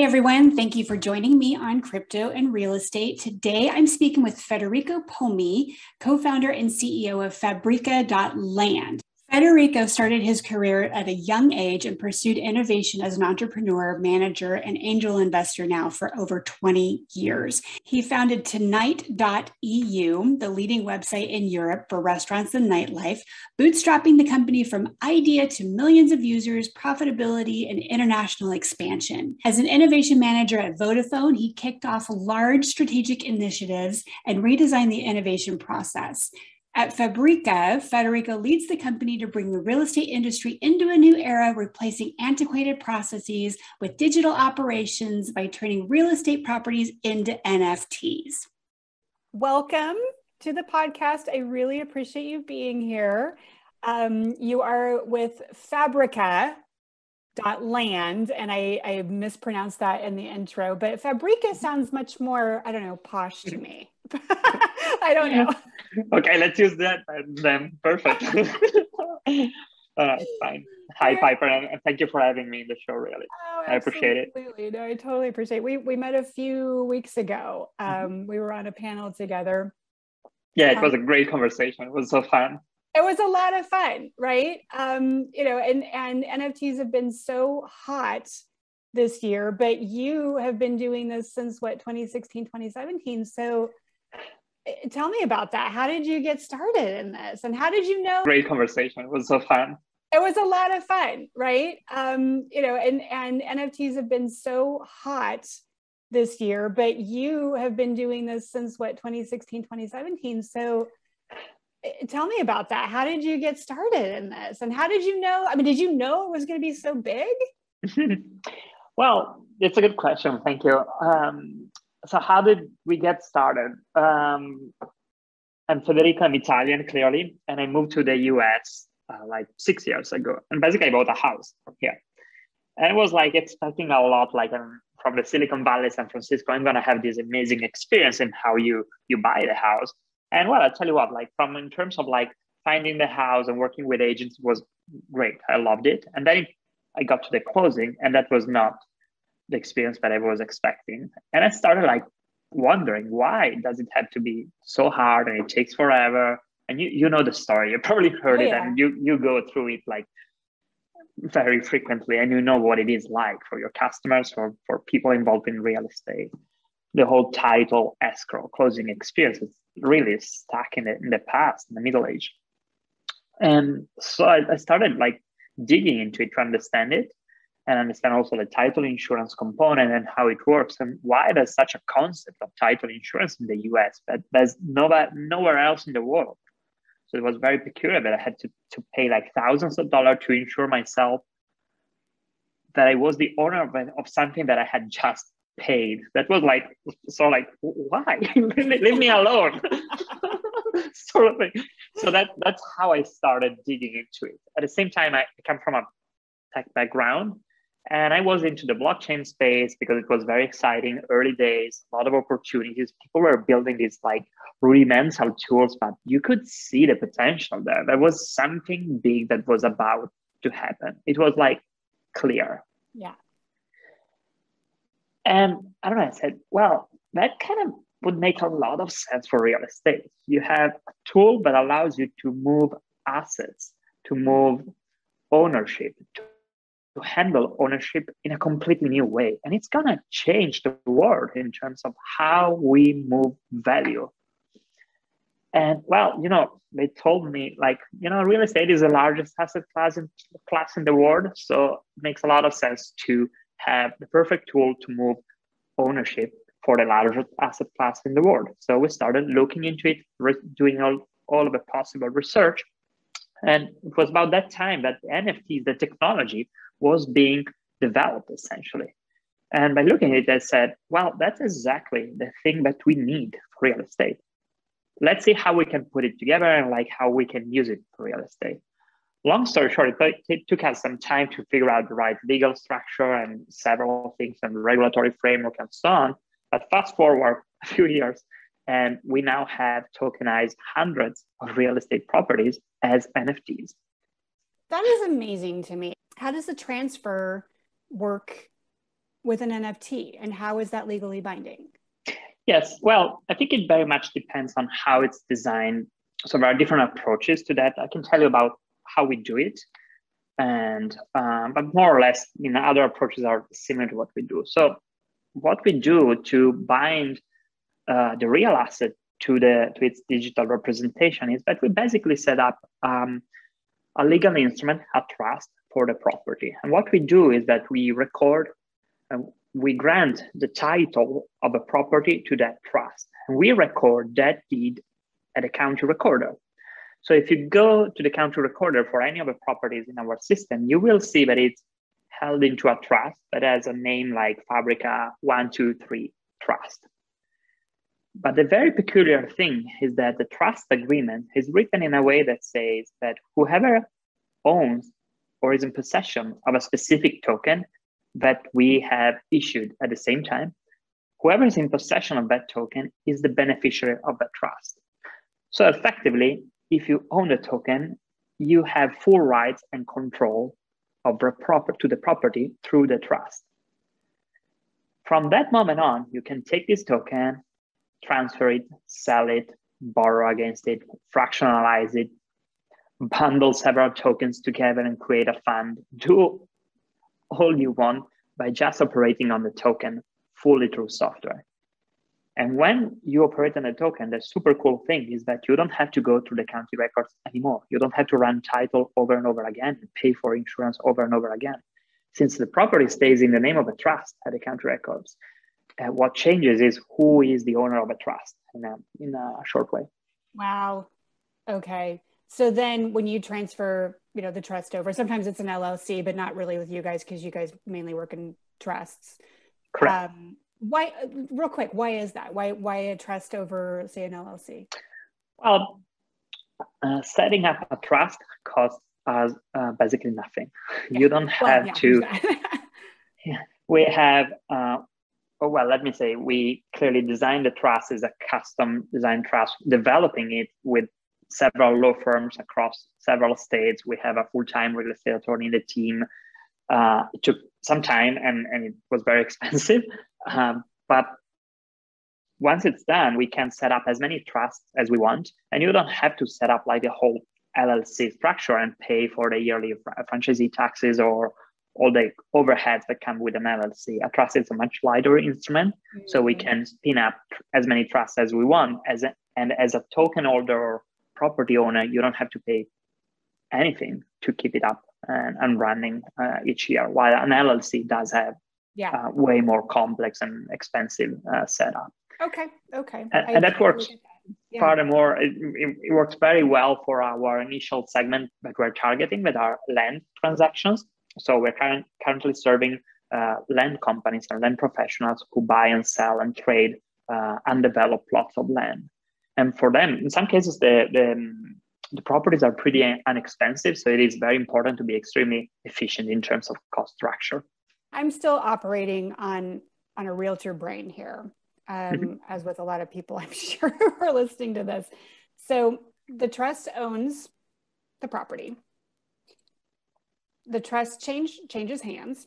everyone. Thank you for joining me on Crypto and Real Estate. Today, I'm speaking with Federico Pomi, co-founder and CEO of Fabrica.land. Federico started his career at a young age and pursued innovation as an entrepreneur, manager, and angel investor now for over 20 years. He founded Tonight.eu, the leading website in Europe for restaurants and nightlife, bootstrapping the company from idea to millions of users, profitability, and international expansion. As an innovation manager at Vodafone, he kicked off large strategic initiatives and redesigned the innovation process. At Fabrica, Federico leads the company to bring the real estate industry into a new era, replacing antiquated processes with digital operations by turning real estate properties into NFTs. Welcome to the podcast. I really appreciate you being here. You are with Fabrica.land, and I mispronounced that in the intro, but Fabrica sounds much more, posh to me. I don't know. Okay, let's use that then. Perfect. Fine. Hi, Piper, and thank you for having me in the show, really. Oh, I appreciate it. No, I totally appreciate it. We met a few weeks ago. We were on a panel together. Yeah, it was a great conversation. It was so fun. It was a lot of fun, right? And NFTs have been so hot this year, but you have been doing this since 2016, 2017. So tell me about that. How did you get started in this? And how did you know? Great conversation. It was so fun. It was a lot of fun, right? And NFTs have been so hot this year, but you have been doing this since 2016, 2017. So tell me about that. How did you get started in this? And how did you know? Did you know it was going to be so big? Well, it's a good question. Thank you. So how did we get started? I'm Federico, I'm Italian, clearly, and I moved to the US like 6 years ago. And basically I bought a house here. And I was expecting a lot, from the Silicon Valley, San Francisco, I'm gonna have this amazing experience in how you buy the house. And well, I'll tell you what, in terms of finding the house and working with agents was great. I loved it. And then I got to the closing, and that was not the experience that I was expecting. And I started wondering, why does it have to be so hard and it takes forever? And you know the story, you probably heard it, and you go through it very frequently, and you know what it is like for your customers, for people involved in real estate. The whole title, escrow, closing experience is really stuck in the past, in the Middle Age. And so I started digging into it to understand it, and understand also the title insurance component and how it works, and why there's such a concept of title insurance in the US, but there's nowhere else in the world. So it was very peculiar that I had to pay thousands of dollars to insure myself, that I was the owner of something that I had just paid. That was why? Leave me alone. Sort of thing. So that's how I started digging into it. At the same time, I come from a tech background, and I was into the blockchain space because it was very exciting, early days, a lot of opportunities. People were building these rudimental tools, but you could see the potential there. There was something big that was about to happen. It was clear. Yeah. And I don't know, I said, well, that kind of would make a lot of sense for real estate. You have a tool that allows you to move assets, to move ownership, to handle ownership in a completely new way. And it's going to change the world in terms of how we move value. And well, they told me real estate is the largest asset class in the world. So it makes a lot of sense to have the perfect tool to move ownership for the largest asset class in the world. So we started looking into it, doing all of the possible research. And it was about that time that NFTs, the technology, was being developed essentially. And by looking at it, I said, well, that's exactly the thing that we need for real estate. Let's see how we can put it together and how we can use it for real estate. Long story short, it took us some time to figure out the right legal structure and several things and regulatory framework and so on. But fast forward a few years, and we now have tokenized hundreds of real estate properties as NFTs. That is amazing to me. How does the transfer work with an NFT, and how is that legally binding? Yes, well, I think it very much depends on how it's designed. So there are different approaches to that. I can tell you about how we do it, and but more or less, other approaches are similar to what we do. So what we do to bind the real asset to its digital representation is that we basically set up a legal instrument, a trust for the property. And what we do is that we record, we grant the title of a property to that trust. And we record that deed at a county recorder. So if you go to the county recorder for any of the properties in our system, you will see that it's held into a trust that has a name like Fabrica.land Trust. But the very peculiar thing is that the trust agreement is written in a way that says that whoever owns or is in possession of a specific token that we have issued at the same time, whoever is in possession of that token is the beneficiary of that trust. So effectively, if you own the token, you have full rights and control of the property through the trust. From that moment on, you can take this token, transfer it, sell it, borrow against it, fractionalize it, bundle several tokens together and create a fund, do all you want by just operating on the token fully through software. And when you operate on a token, the super cool thing is that you don't have to go through the county records anymore. You don't have to run title over and over again and pay for insurance over and over again. Since the property stays in the name of a trust at the county records, what changes is who is the owner of a trust in a short way. Wow. Okay. So then when you transfer, the trust over, sometimes it's an LLC, but not really with you guys because you guys mainly work in trusts. Correct. Why, real quick, why is that? Why a trust over, say, an LLC? Well, setting up a trust costs us basically nothing. Yeah. You don't have to. Yeah, we have. Let me say, we clearly designed the trust as a custom design trust, developing it with several law firms across several states. We have a full-time real estate attorney in the team. It took some time and it was very expensive. But once it's done, we can set up as many trusts as we want. And you don't have to set up like a whole LLC structure and pay for the yearly franchisee taxes or all the overheads that come with an LLC. A trust is a much lighter instrument, so we can spin up as many trusts as we want. And as a token holder or property owner, you don't have to pay anything to keep it up and running each year, while an LLC does have way more complex and expensive setup. Okay. And that works. Furthermore, it works very well for our initial segment that we're targeting with our land transactions. So we're currently serving land companies and land professionals who buy and sell and trade undeveloped plots of land. And for them, in some cases, the properties are pretty inexpensive. So it is very important to be extremely efficient in terms of cost structure. I'm still operating on a realtor brain here, as with a lot of people, I'm sure, who are listening to this. So the trust owns the property. The trust changes hands,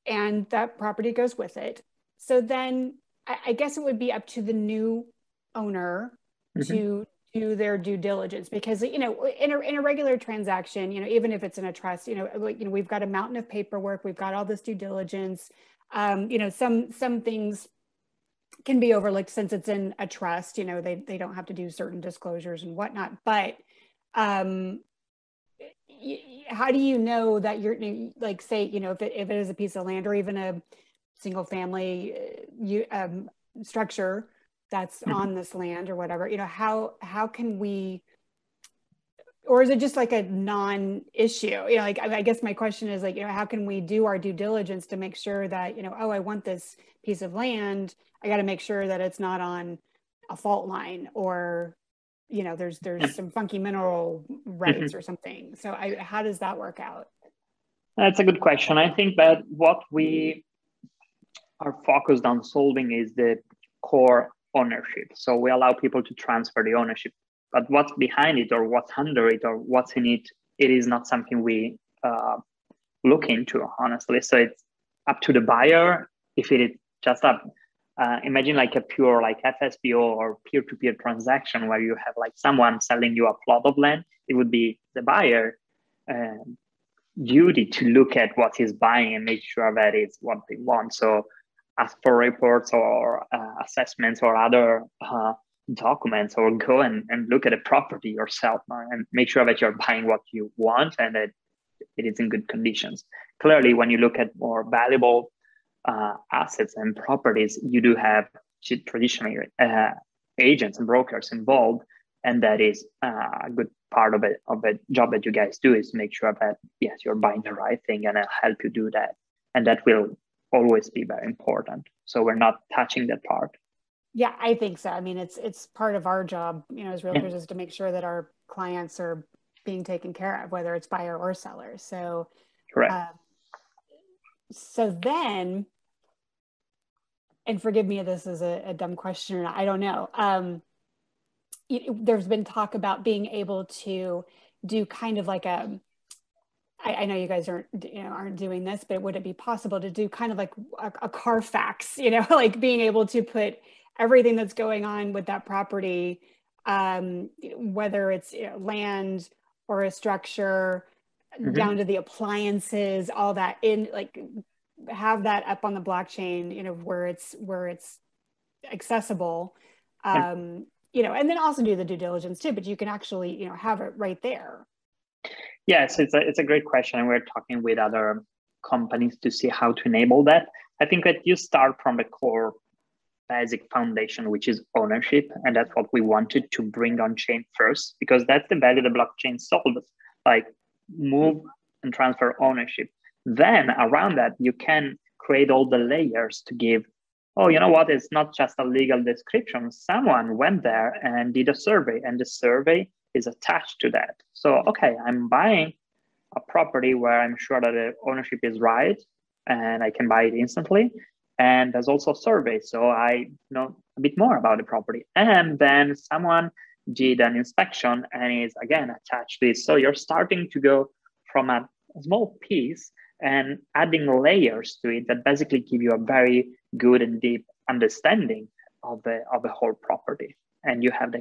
and that property goes with it. So then I guess it would be up to the new owner to do their due diligence, because in a regular transaction, even if it's in a trust, we've got a mountain of paperwork, we've got all this due diligence. Some things can be overlooked since it's in a trust. They don't have to do certain disclosures and whatnot. But how do you know that you're like, say, if it is a piece of land or even a single family structure that's on this land or whatever, how can we, or is it just like a non-issue? I guess my question is how can we do our due diligence to make sure that, I want this piece of land, I got to make sure that it's not on a fault line, or there's some funky mineral rights or something. So how does that work out? That's a good question. I think that what we are focused on solving is the core ownership. So we allow people to transfer the ownership, but what's behind it or what's under it or what's in it, it is not something we look into, honestly. So it's up to the buyer. If it is just a imagine like a pure like FSBO or peer-to-peer transaction where you have like someone selling you a plot of land, it would be the buyer duty to look at what he's buying and make sure that it's what they want. So ask for reports or assessments or other documents, or go and look at the property yourself and make sure that you're buying what you want and that it is in good conditions. Clearly, when you look at more valuable assets and properties, you do have traditionally agents and brokers involved, and that is a good part of the job that you guys do, is make sure that yes, you're buying the right thing, and I'll help you do that, and that will always be very important. So we're not touching that part. Yeah, I think so. I mean, it's part of our job, as realtors, is to make sure that our clients are being taken care of, whether it's buyer or seller. So, correct. So then, and forgive me if this is a dumb question or not, I don't know. There's been talk about being able to do kind of like I know you guys aren't doing this, but would it be possible to do kind of like a Carfax, like being able to put everything that's going on with that property, whether it's land or a structure, down to the appliances, all that, in like have that up on the blockchain, where it's accessible, and then also do the due diligence too, but you can actually, have it right there. Yes, it's a great question. And we're talking with other companies to see how to enable that. I think that you start from the core basic foundation, which is ownership. And that's what we wanted to bring on chain first, because that's the value the blockchain solves, like move and transfer ownership. Then around that, you can create all the layers to give, oh, you know what, it's not just a legal description. Someone went there and did a survey, and the survey is attached to that. So, okay, I'm buying a property where I'm sure that the ownership is right and I can buy it instantly. And there's also a survey, so I know a bit more about the property. And then someone did an inspection and is again attached to it. So you're starting to go from a small piece and adding layers to it that basically give you a very good and deep understanding of the whole property. And you have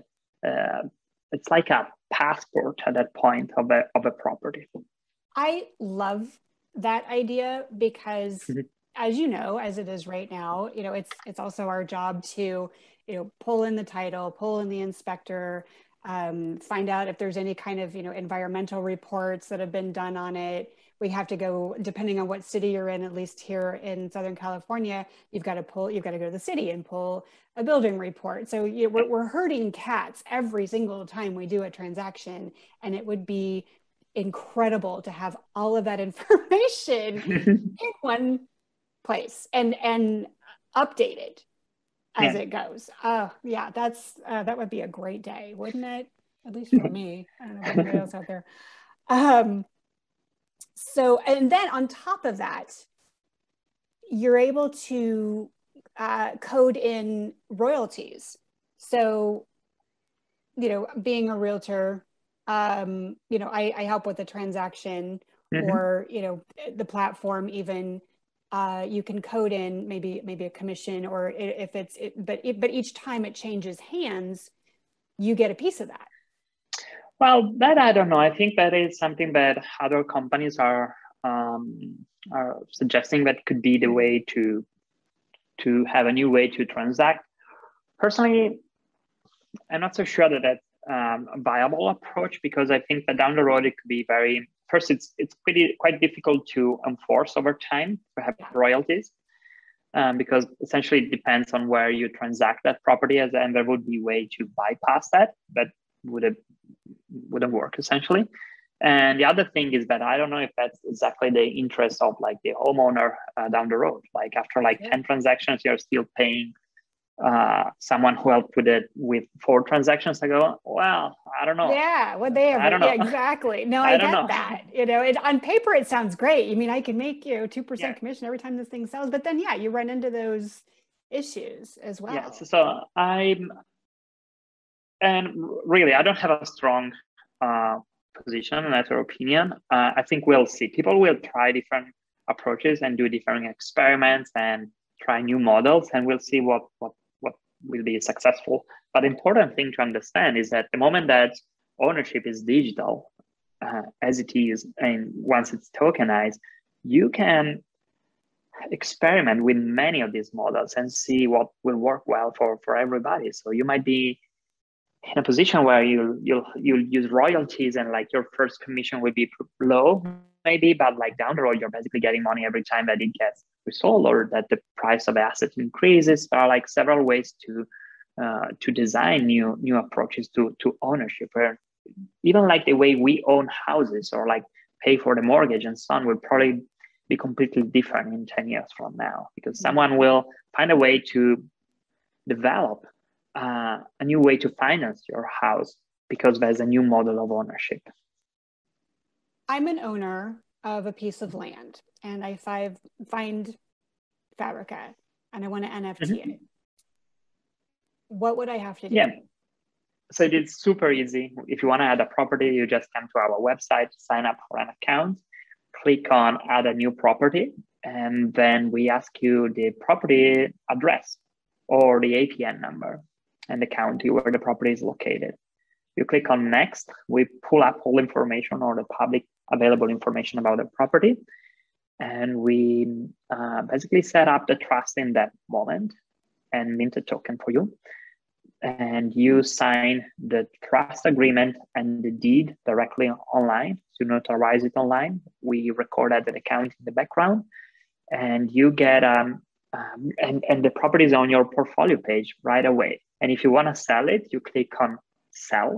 it's like a passport at that point of a property. I love that idea because, as you know, as it is right now, it's also our job to, pull in the title, pull in the inspector, find out if there's any kind of, environmental reports that have been done on it. We have to go, depending on what city you're in, at least here in Southern California, you've got to go to the city and pull a building report. So we're herding cats every single time we do a transaction, and it would be incredible to have all of that information in one place and updated as it goes. Oh yeah, that would be a great day, wouldn't it? At least for me. I don't know about anybody else out there. So, and then on top of that, you're able to code in royalties. So, being a realtor, I help with the transaction, or, the platform even, you can code in maybe a commission, or if but each time it changes hands, you get a piece of that. Well, that I don't know. I think that is something that other companies are suggesting that could be the way to have a new way to transact. Personally, I'm not so sure that that's a viable approach, because I think that down the road it could be it's quite difficult to enforce over time to have royalties, because essentially it depends on where you transact that property, and there would be a way to bypass that, but wouldn't work essentially. And the other thing is that I don't know if that's exactly the interest of like the homeowner down the road. Like after 10 transactions, you're still paying someone who helped with 4 transactions ago. Well, I don't know. Yeah, what they have. I don't know. Yeah, exactly. No, I get that. On paper it sounds great. I mean, I can make 2% commission every time this thing sells, but then you run into those issues as well. Yes. So and really, I don't have a strong position, letter opinion. I think we'll see. People will try different approaches and do different experiments and try new models, and we'll see what will be successful. But the important thing to understand is that the moment that ownership is digital, as it is, and once it's tokenized, you can experiment with many of these models and see what will work well for everybody. So you might be in a position where you'll use royalties, and like your first commission will be low maybe, but like down the road you're basically getting money every time that it gets resold or that the price of the asset increases. There are like several ways to design new approaches to ownership, where even like the way we own houses or like pay for the mortgage and so on will probably be completely different in 10 years from now, because someone will find a way to develop a new way to finance your house because there's a new model of ownership. I'm an owner of a piece of land and I find Fabrica and I want to NFT it. What would I have to do? Yeah. So it's super easy. If you want to add a property, you just come to our website, sign up for an account, click on add a new property, and then we ask you the property address or the APN number and the county where the property is located. You click on next, we pull up all information or the public available information about the property, and we basically set up the trust in that moment and mint a token for you. And you sign the trust agreement and the deed directly online to notarize it online. We record at the account in the background, and you get and the property is on your portfolio page right away. And if you want to sell it, you click on sell.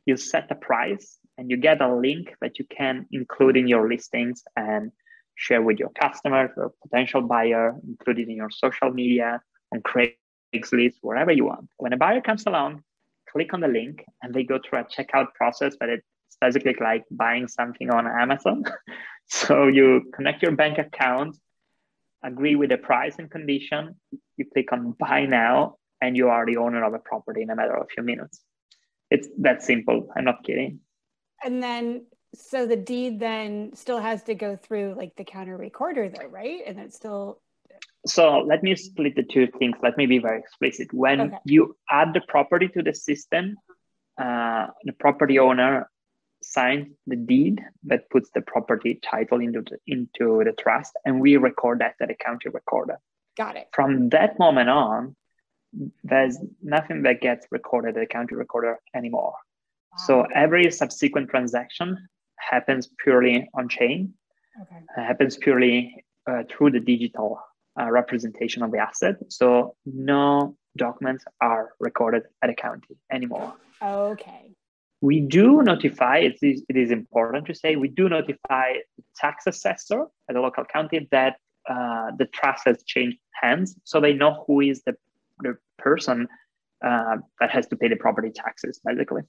You set the price, and you get a link that you can include in your listings and share with your customers or potential buyer, include it in your social media, on Craigslist, wherever you want. When a buyer comes along, click on the link and they go through a checkout process, but it's basically like buying something on Amazon. So you connect your bank account, agree with the price and condition, you click on buy now, and you are the owner of a property in a matter of a few minutes. It's that simple. I'm not kidding. And then, so the deed then still has to go through like the counter recorder though, right? And it's still... So let me split the two things. Let me be very explicit. When you add the property to the system, the property owner signs the deed that puts the property title into the trust, and we record that at the county recorder. Got it. From that moment on, there's nothing that gets recorded at the county recorder anymore. Wow. So every subsequent transaction happens purely on chain. Okay. Happens purely through the digital representation of the asset. So no documents are recorded at a county anymore. Okay. We do notify, it is important to say, we do notify the tax assessor at the local county that the trust has changed hands, so they know who is the person that has to pay the property taxes, basically.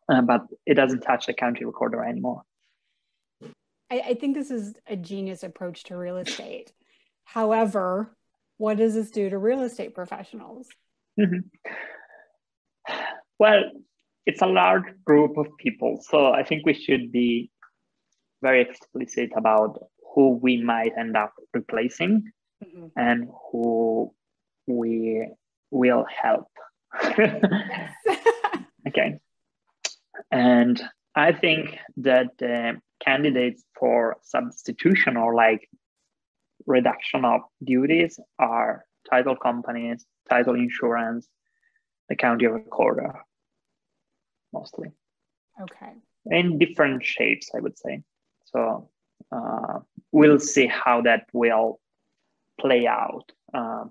But it doesn't touch the county recorder anymore. I think this is a genius approach to real estate. However, what does this do to real estate professionals? Mm-hmm. Well, it's a large group of people. So I think we should be very explicit about who we might end up replacing and who we will help. Okay. And I think that the candidates for substitution or like reduction of duties are title companies, title insurance, the county recorder, mostly. Okay. In different shapes, I would say. So we'll see how that will play out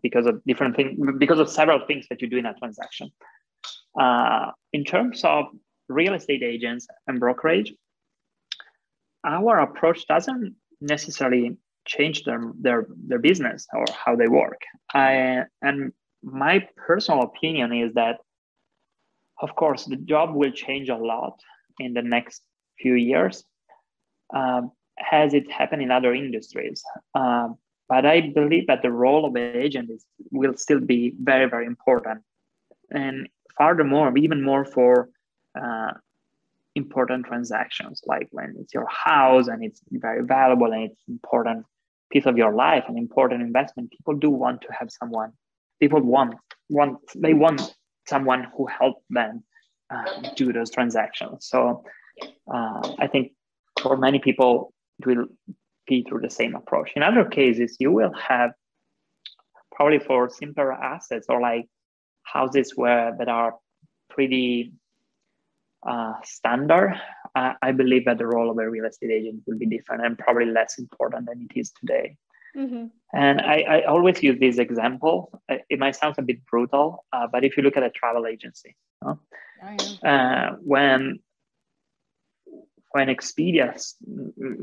because of different things, because of several things that you do in a transaction. In terms of real estate agents and brokerage, our approach doesn't necessarily change their business or how they work. And my personal opinion is that, of course, the job will change a lot in the next few years, as it happened in other industries. But I believe that the role of the agent will still be very, very important. And furthermore, even more for important transactions, like when it's your house and it's very valuable and it's important piece of your life, an important investment, people do want to have someone. People want someone who helped them do those transactions. So I think for many people, it will be through the same approach. In other cases, you will have probably for simpler assets or like houses that are pretty standard. I believe that the role of a real estate agent will be different and probably less important than it is today. Mm-hmm. And I always use this example. It might sound a bit brutal, but if you look at a travel agency, when Expedia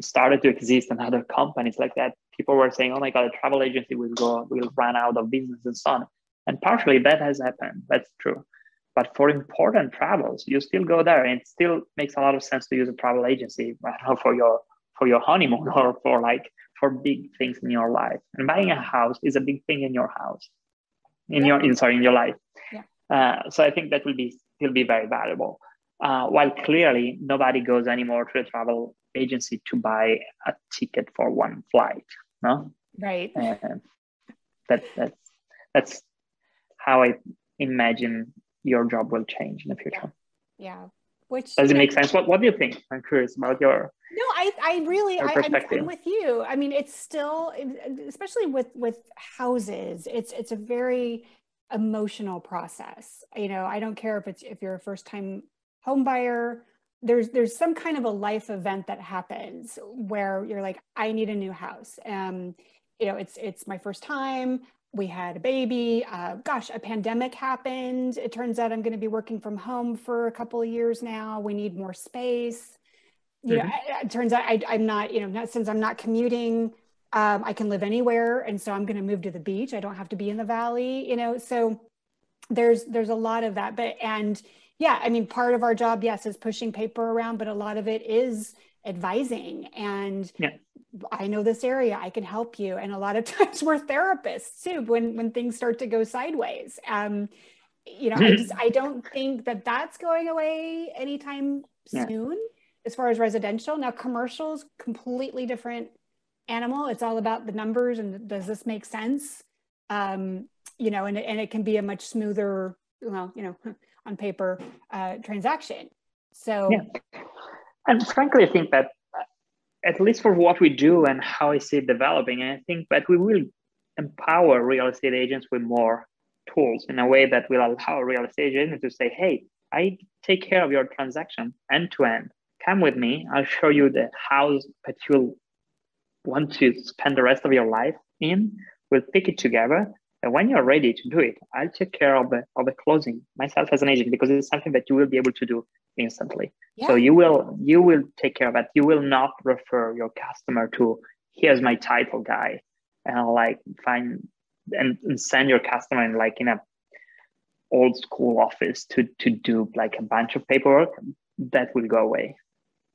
started to exist and other companies like that, people were saying, "Oh my God, a travel agency will run out of business and so on." And partially that has happened. That's true. But for important travels, you still go there, and it still makes a lot of sense to use a travel agency, I don't know, for your honeymoon or for big things in your life. And buying a house is a big thing in your house, in your life. Yeah. So I think that will still be very valuable. While clearly nobody goes anymore to a travel agency to buy a ticket for one flight, no? Right. That's how I imagine your job will change in the future. Yeah. Which does it make sense? What do you think? I'm curious about your perspective. I'm with you. I mean, it's still, especially with houses, it's a very emotional process. You know, I don't care if you're a first time home buyer, there's some kind of a life event that happens where you're like, I need a new house. You know, it's my first time. We had a baby. A pandemic happened. It turns out I'm going to be working from home for a couple of years now. We need more space. You know, it turns out I'm not, since I'm not commuting, I can live anywhere. And so I'm going to move to the beach. I don't have to be in the valley, so there's a lot of that. Yeah, I mean, part of our job, yes, is pushing paper around, but a lot of it is advising. And I know this area, I can help you. And a lot of times we're therapists too, when things start to go sideways. I don't think that that's going away anytime soon as far as residential. Now, commercial's completely different animal. It's all about the numbers and does this make sense? And it can be a much smoother, on paper transaction. So, and frankly, I think that at least for what we do and how I see it developing, I think that we will empower real estate agents with more tools in a way that will allow real estate agents to say, "Hey, I take care of your transaction end to end. Come with me. I'll show you the house that you'll want to spend the rest of your life in. We'll pick it together. And when you're ready to do it, I'll take care of the closing myself as an agent, because it's something that you will be able to do instantly." Yeah. So you will take care of it. You will not refer your customer to, "Here's my title guy," and find and send your customer in a old school office to do a bunch of paperwork. That will go away.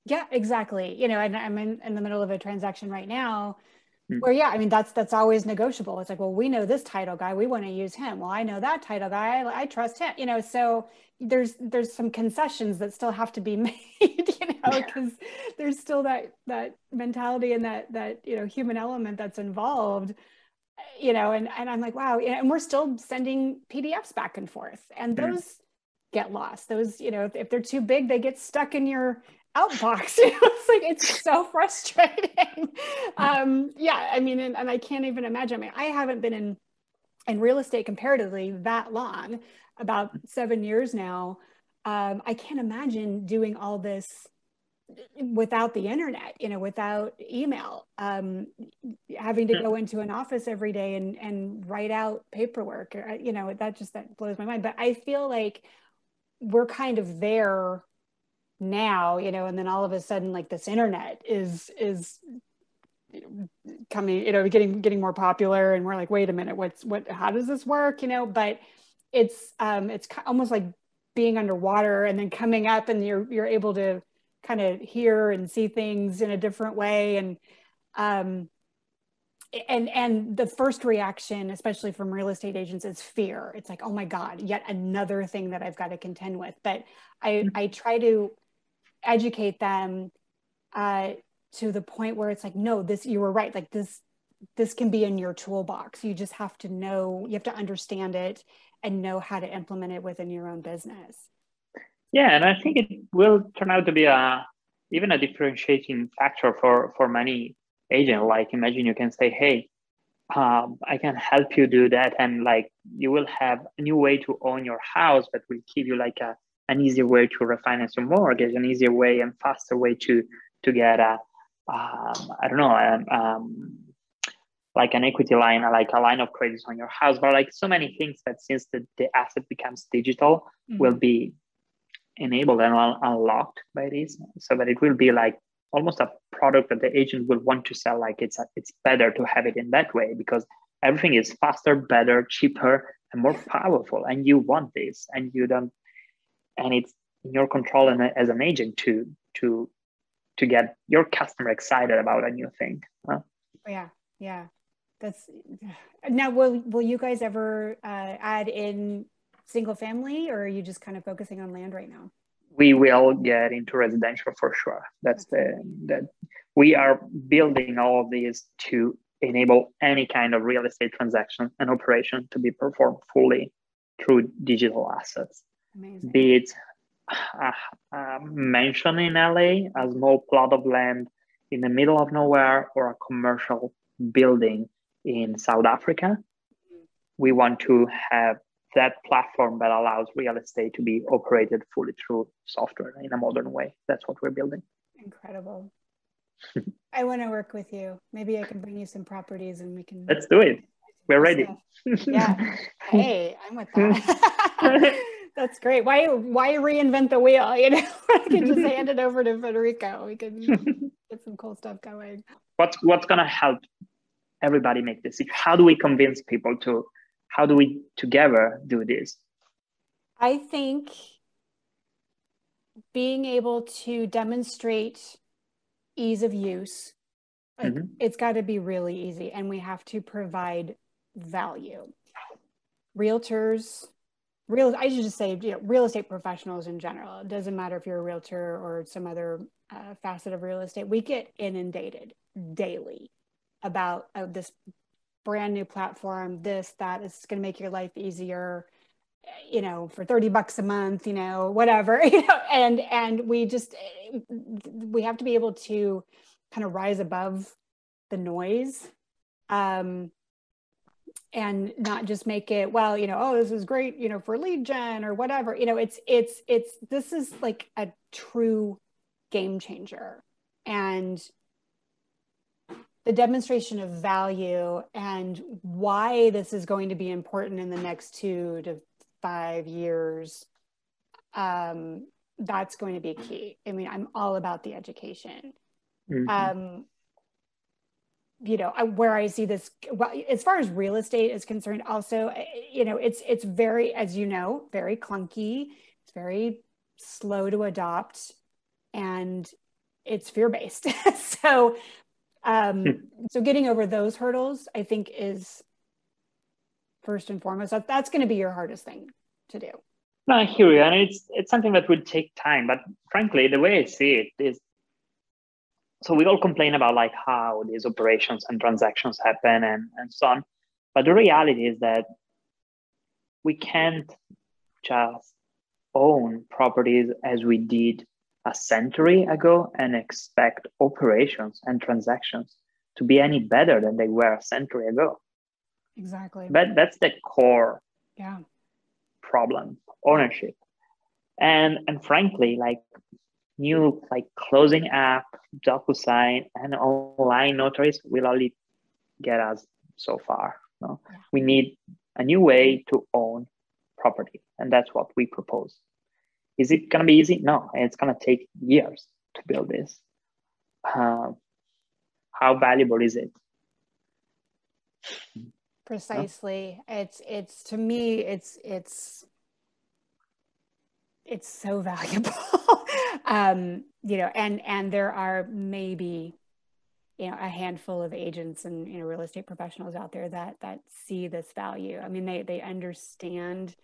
Yeah, exactly. And I'm in the middle of a transaction right now where, that's always negotiable. It's like, well, we know this title guy, we want to use him. Well, I know that title guy, I trust him, so there's some concessions that still have to be made, because there's still that mentality and that human element that's involved, and I'm like, wow. And we're still sending PDFs back and forth, and those get lost. Those, if they're too big, they get stuck in your outbox. It's so frustrating. And I can't even imagine. I haven't been in real estate comparatively that long, about 7 years now. I can't imagine doing all this without the internet, without email, having to go into an office every day and write out paperwork, that blows my mind. But I feel like we're kind of there now, and then all of a sudden, this internet is coming, getting more popular, and we're like, wait a minute, how does this work? But it's almost like being underwater and then coming up, and you're able to kind of hear and see things in a different way. And the first reaction, especially from real estate agents, is fear. It's like, oh my God, yet another thing that I've got to contend with. But I try to educate them to the point where it's like, no, this, you were right. Like this can be in your toolbox. You just have to know, you have to understand it and know how to implement it within your own business. Yeah, and I think it will turn out to be even a differentiating factor for many agents. Like, imagine you can say, hey, I can help you do that, and like you will have a new way to own your house that will give you like an easier way to refinance your mortgage, an easier way and faster way to get I don't know, like an equity line, like a line of credit on your house. But like so many things that since the asset becomes digital, will be enabled and unlocked by this, so that it will be like almost a product that the agent will want to sell. Like it's better to have it in that way, because everything is faster, better, cheaper, and more powerful, and you want this, and you don't, and it's in your control and as an agent to get your customer excited about a new thing. Yeah, that's now. Will you guys ever add in single family, or are you just kind of focusing on land right now? We will get into residential for sure. That we are building all of these to enable any kind of real estate transaction and operation to be performed fully through digital assets. Amazing. Be it mansion in LA, a small plot of land in the middle of nowhere, or a commercial building in South Africa. We want to have that platform that allows real estate to be operated fully through software in a modern way. That's what we're building. Incredible. I want to work with you. Maybe I can bring you some properties and we can. Let's do it. We're ready. Yeah. Hey, I'm with that. That's great. Why reinvent the wheel? You know, I can just hand it over to Federico. We can get some cool stuff going. What's gonna help everybody make this? How do we convince people to? How do we together do this? I think being able to demonstrate ease of use, like it's got to be really easy, and we have to provide value. Realtors, I should just say, real estate professionals in general. It doesn't matter if you're a realtor or some other facet of real estate. We get inundated daily about this brand new platform, that is going to make your life easier, for $30 a month, whatever, and we have to be able to kind of rise above the noise, and not just make it, well, oh, this is great, for lead gen or whatever, this is like a true game changer. And the demonstration of value and why this is going to be important in the next 2 to 5 years, that's going to be key. I mean, I'm all about the education. Where I see this, well, as far as real estate is concerned, also, it's very, as very clunky. It's very slow to adopt, and it's fear-based. So getting over those hurdles, I think, is first and foremost. That's going to be your hardest thing to do. No, I hear you, and it's something that will take time. But frankly, the way I see it is, so we all complain about like how these operations and transactions happen and so on. But the reality is that we can't just own properties as we did a century ago and expect operations and transactions to be any better than they were a century ago. Exactly. That's the core problem, ownership. And frankly, like new like closing app, DocuSign, and online notaries will only get us so far. No? Yeah. We need a new way to own property, and that's what we propose. Is it going to be easy? No, it's going to take years to build this. How valuable is it? Precisely. No? It's to me, it's so valuable. And there are maybe, a handful of agents and, real estate professionals out there that see this value. I mean, they understand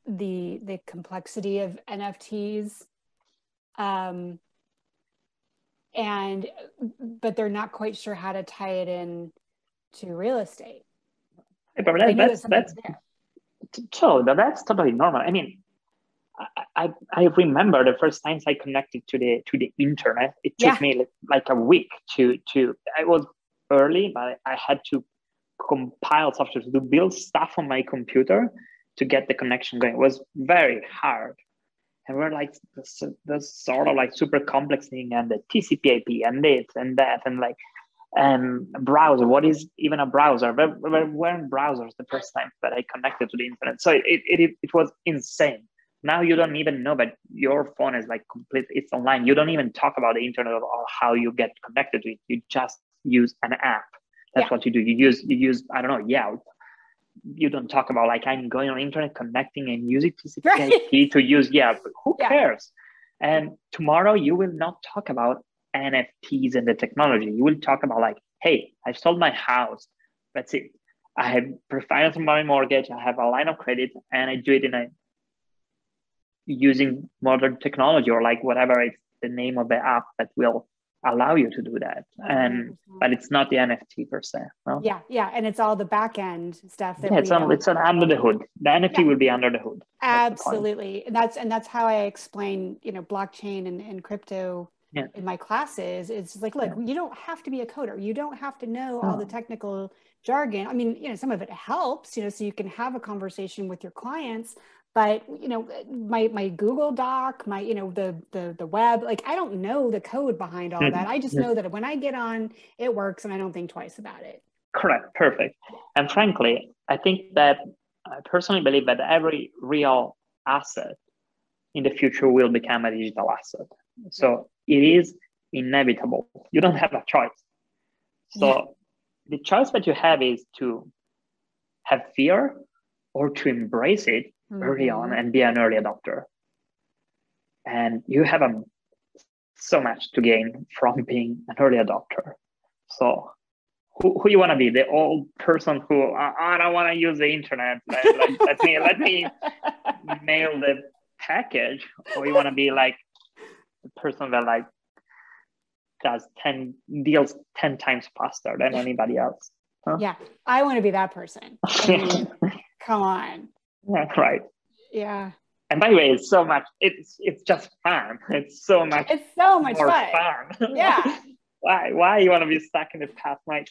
the complexity of NFTs, But they're not quite sure how to tie it in to real estate. But that's totally normal. I mean, I remember the first times I connected to the internet. It took me like a week to. I was early, but I had to compile software to build stuff on my computer to get the connection going. It was very hard, and we're like this sort of like super complex thing, and the TCP/IP and this and that, and like browser. What is even a browser? We weren't browsers the first time that I connected to the internet, so it was insane. Now you don't even know, but your phone is like complete. It's online. You don't even talk about the internet or how you get connected to it. You just use an app. That's what you do. You use I don't know, Yelp. You don't talk about like I'm going on the internet, connecting and using TCP/IP to use Yelp. Who cares? And tomorrow you will not talk about NFTs and the technology. You will talk about like, hey, I sold my house. That's it. I have refinanced my mortgage. I have a line of credit, and I do it using modern technology, or like whatever it's the name of the app that will allow you to do that. But it's not the NFT per se. No? Yeah, and it's all the back end stuff that it's under the hood. The NFT will be under the hood. Absolutely, and that's how I explain blockchain and crypto in my classes. It's like, look, you don't have to be a coder. You don't have to know all the technical jargon. I mean, some of it helps, so you can have a conversation with your clients. But my Google Doc, my the web, like I don't know the code behind all that. I just know that when I get on, it works, and I don't think twice about it. Correct, perfect. And frankly, I think that I personally believe that every real asset in the future will become a digital asset. So it is inevitable. You don't have a choice. So the choice that you have is to have fear or to embrace it early on and be an early adopter. And you have so much to gain from being an early adopter. So who you want to be? The old person who, I don't want to use the internet. Let me mail the package. Or you want to be like the person that like does 10 deals 10 times faster than anybody else. Huh? Yeah, I want to be that person. I mean, come on. Yeah, right. Yeah. And by the way, it's so much. It's just fun. It's so much more fun. Yeah. Why you want to be stuck in the past? Like,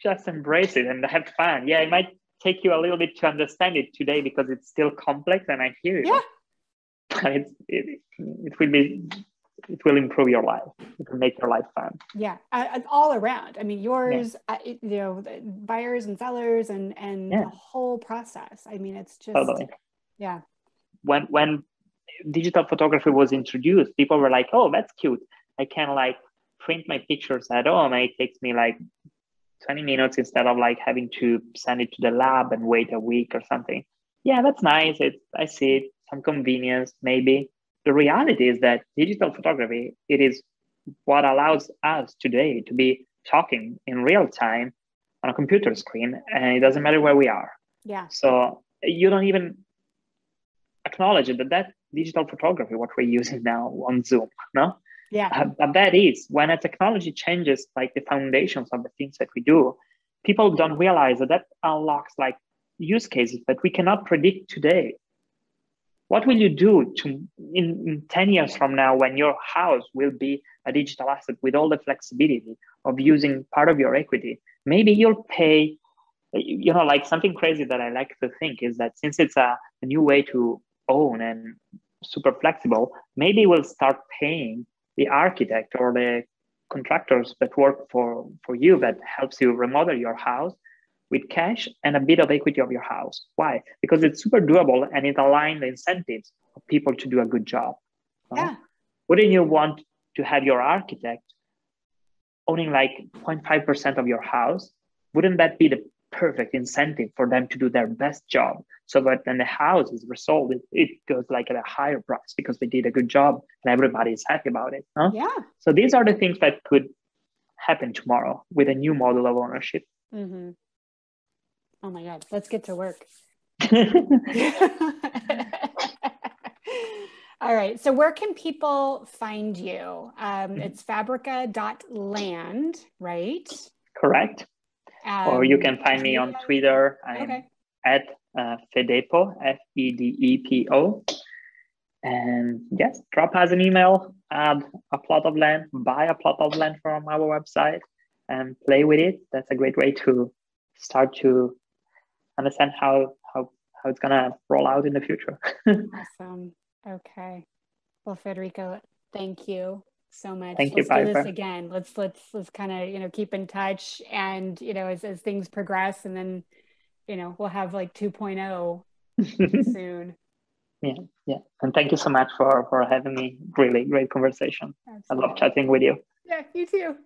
just embrace it and have fun. Yeah, it might take you a little bit to understand it today because it's still complex, and I hear you. Yeah. But it will improve your life. It will make your life fun. Yeah, all around. I mean, yours, buyers and sellers, and the whole process. I mean, it's just yeah. When digital photography was introduced, people were like, "Oh, that's cute. I can like print my pictures at home, and it takes me like 20 minutes instead of like having to send it to the lab and wait a week or something." Yeah, that's nice. I see it. Some convenience, maybe. The reality is that digital photography, it is what allows us today to be talking in real time on a computer screen, and it doesn't matter where we are. Yeah. So you don't even acknowledge it, that digital photography, what we're using now on Zoom, no? Yeah. But that is, when a technology changes like the foundations of the things that we do, people don't realize that unlocks like use cases that we cannot predict today. What will you do in 10 years from now when your house will be a digital asset with all the flexibility of using part of your equity? Maybe you'll pay, like something crazy that I like to think is that since it's a new way to own and super flexible, maybe we'll start paying the architect or the contractors that work for you that helps you remodel your house with cash and a bit of equity of your house. Why? Because it's super doable and it aligns the incentives of people to do a good job. Yeah. Wouldn't you want to have your architect owning like 0.5% of your house? Wouldn't that be the perfect incentive for them to do their best job so that when the house is resold, it goes like at a higher price because they did a good job and everybody is happy about it? Huh? Yeah. So these are the things that could happen tomorrow with a new model of ownership. Mm-hmm. Oh my God, let's get to work. All right. So where can people find you? It's Fabrica.land, right? Correct. Or you can find me on Twitter. I'm okay. at Fedepo, Fedepo. And yes, drop us an email, add a plot of land, buy a plot of land from our website and play with it. That's a great way to start to understand how it's gonna roll out in the future. Awesome. Okay. Well, Federico, thank you so much. Thank you, Let's do Piper. this again. Let's kind of, keep in touch, and, as things progress, and then, we'll have like 2.0 soon. Yeah. And thank you so much for having me. Really great conversation. Absolutely. I love chatting with you. Yeah, you too.